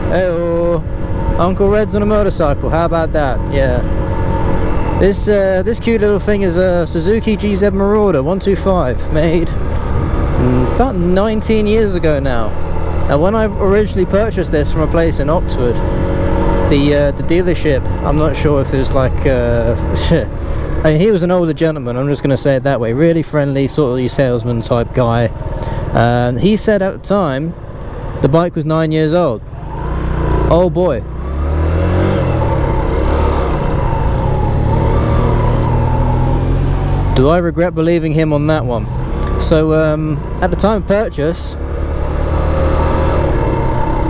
Hey-oh. Uncle Red's on a motorcycle, how about that? Yeah. This cute little thing is a Suzuki GZ Marauder 125, made about 19 years ago now. And when I originally purchased this from a place in Oxford, the dealership, I'm not sure if it was like I mean, he was an older gentleman, I'm just going to say it that way, really friendly, sort of salesman type guy. He said at the time the bike was 9 years old. Oh boy. Do I regret believing him on that one? So at the time of purchase,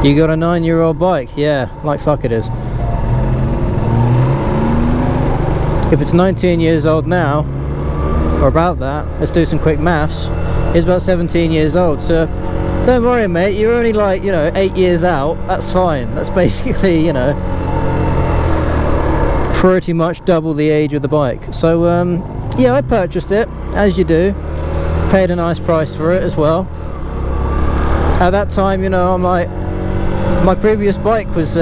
you got a 9-year-old bike. Yeah, like fuck it is. If it's 19 years old now, or about that, let's do some quick maths, it's about 17 years old. So don't worry, mate, you're only like, 8 years out. That's fine. That's basically, pretty much double the age of the bike. So yeah, I purchased it, as you do. Paid a nice price for it as well. At that time, I'm like, my previous bike was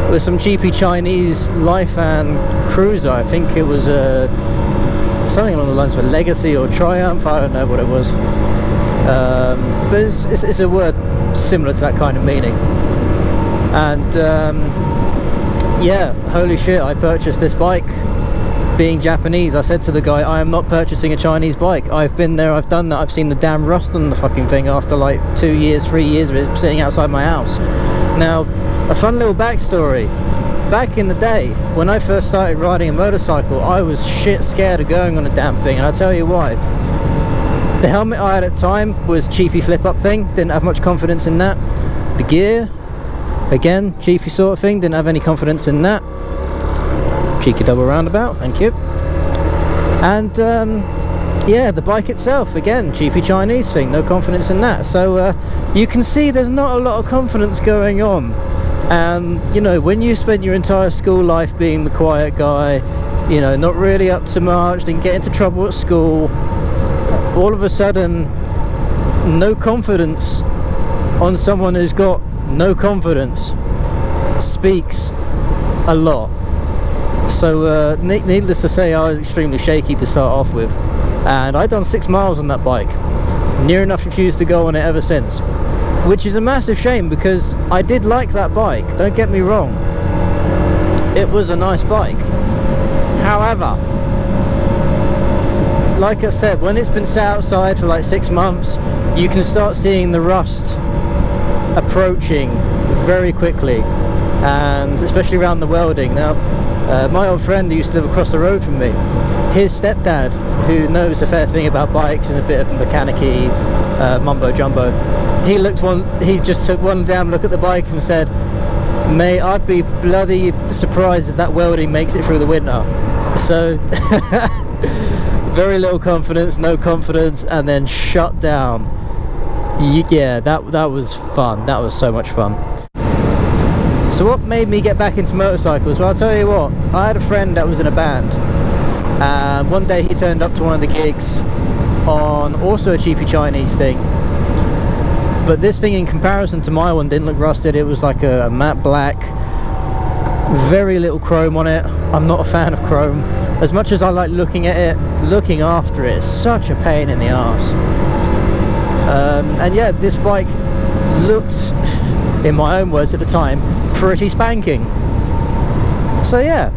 was some cheapy Chinese Lifan cruiser. I think it was something along the lines of a Legacy or Triumph. I don't know what it was, but it's a word similar to that kind of meaning. And yeah, holy shit, I purchased this bike. Being Japanese, I said to the guy, I am not purchasing a Chinese bike. I've been there, I've done that, I've seen the damn rust on the fucking thing after like 2 years, 3 years of it sitting outside my house. Now, a fun little backstory. Back in the day, when I first started riding a motorcycle, I was shit scared of going on a damn thing, and I'll tell you why. The helmet I had at the time was cheapy flip-up thing, didn't have much confidence in that. The gear, again, cheapy sort of thing, didn't have any confidence in that. Cheeky double roundabout, thank you. And yeah, the bike itself, again, cheapy Chinese thing, no confidence in that. So you can see there's not a lot of confidence going on. And when you spent your entire school life being the quiet guy, not really up to much, didn't get into trouble at school, all of a sudden, no confidence on someone who's got no confidence speaks a lot. So needless to say, I was extremely shaky to start off with, and I'd done 6 miles on that bike, near enough refused to go on it ever since, which is a massive shame because I did like that bike, don't get me wrong, it was a nice bike. However, like I said, when it's been sat outside for like 6 months, you can start seeing the rust approaching very quickly, and especially around the welding. Now, my old friend who used to live across the road from me, his stepdad, who knows a fair thing about bikes and a bit of mechanic-y mumbo jumbo, he just took one damn look at the bike and said, mate, I'd be bloody surprised if that welding makes it through the winter. So very little confidence, no confidence, and then shut down. Yeah, that was fun. That was so much fun. So what made me get back into motorcycles? Well, I'll tell you what, I had a friend that was in a band, and one day he turned up to one of the gigs on also a cheapy Chinese thing, but this thing in comparison to my one didn't look rusted. It was like a matte black, very little chrome on it. I'm not a fan of chrome. As much as I like looking at it, looking after it is such a pain in the arse. And yeah, this bike looked, in my own words at the time, pretty spanking. So yeah,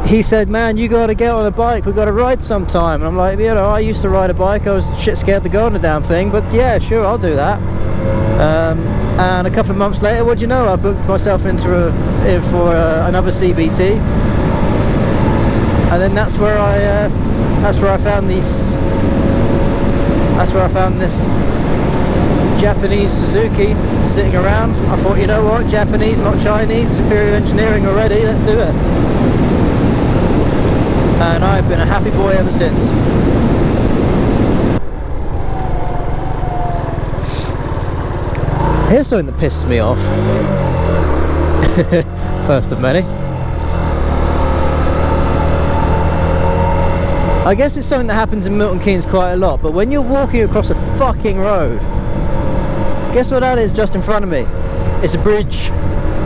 he said, man, you gotta get on a bike, we gotta ride sometime. And I'm like, I used to ride a bike, I was shit scared to go on the damn thing, but yeah, sure, I'll do that. And a couple of months later, what do you know, I booked myself in for another CBT, and then that's where I found this Japanese Suzuki sitting around. I thought, you know what, Japanese, not Chinese, superior engineering already, let's do it. And I've been a happy boy ever since. Here's something that pisses me off. First of many. I guess it's something that happens in Milton Keynes quite a lot, but when you're walking across a fucking road Guess what that is just in front of me? It's a bridge.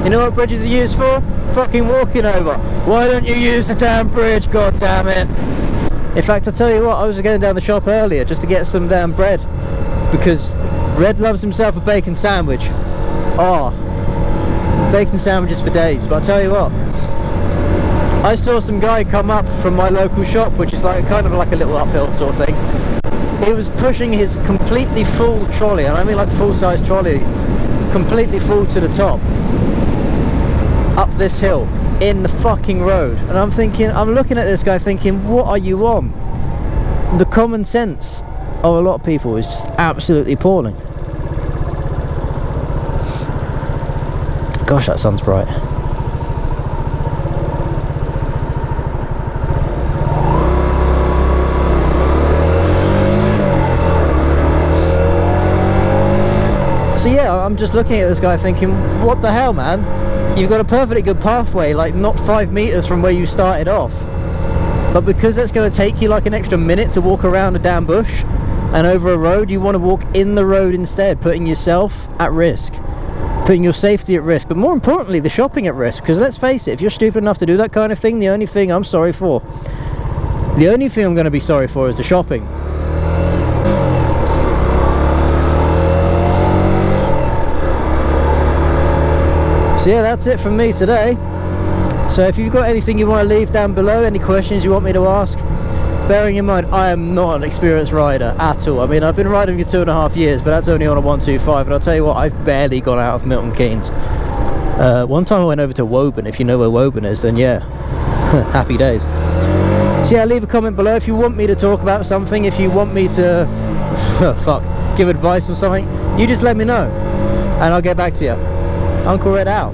You know what bridges are used for? Fucking walking over. Why don't you use the damn bridge, god damn it? In fact, I tell you what, I was going down the shop earlier just to get some damn bread, because Red loves himself a bacon sandwich. Oh, bacon sandwiches for days. But I tell you what, I saw some guy come up from my local shop, which is like kind of like a little uphill sort of thing. He was pushing his completely full trolley, and I mean like full-size trolley, completely full to the top, up this hill in the fucking road. And I'm thinking, I'm looking at this guy thinking, what are you on? The common sense of a lot of people is just absolutely appalling. Gosh, that sun's bright. So yeah, I'm just looking at this guy thinking, what the hell, man? You've got a perfectly good pathway, like not 5 meters from where you started off. But because that's going to take you like an extra minute to walk around a damn bush and over a road, you want to walk in the road instead, putting yourself at risk, putting your safety at risk, but more importantly, the shopping at risk. Because let's face it, if you're stupid enough to do that kind of thing, the only thing I'm sorry for, the only thing I'm going to be sorry for is the shopping. So yeah, that's it from me today. So if you've got anything you want to leave down below, any questions you want me to ask, bearing in mind I am not an experienced rider at all. I mean, I've been riding for 2.5 years, but that's only on a 125, and I'll tell you what, I've barely gone out of Milton Keynes. One time I went over to Woburn. If you know where Woburn is, then yeah, happy days. So yeah, leave a comment below if you want me to talk about something, if you want me to give advice or something, you just let me know and I'll get back to you. Uncle Red out.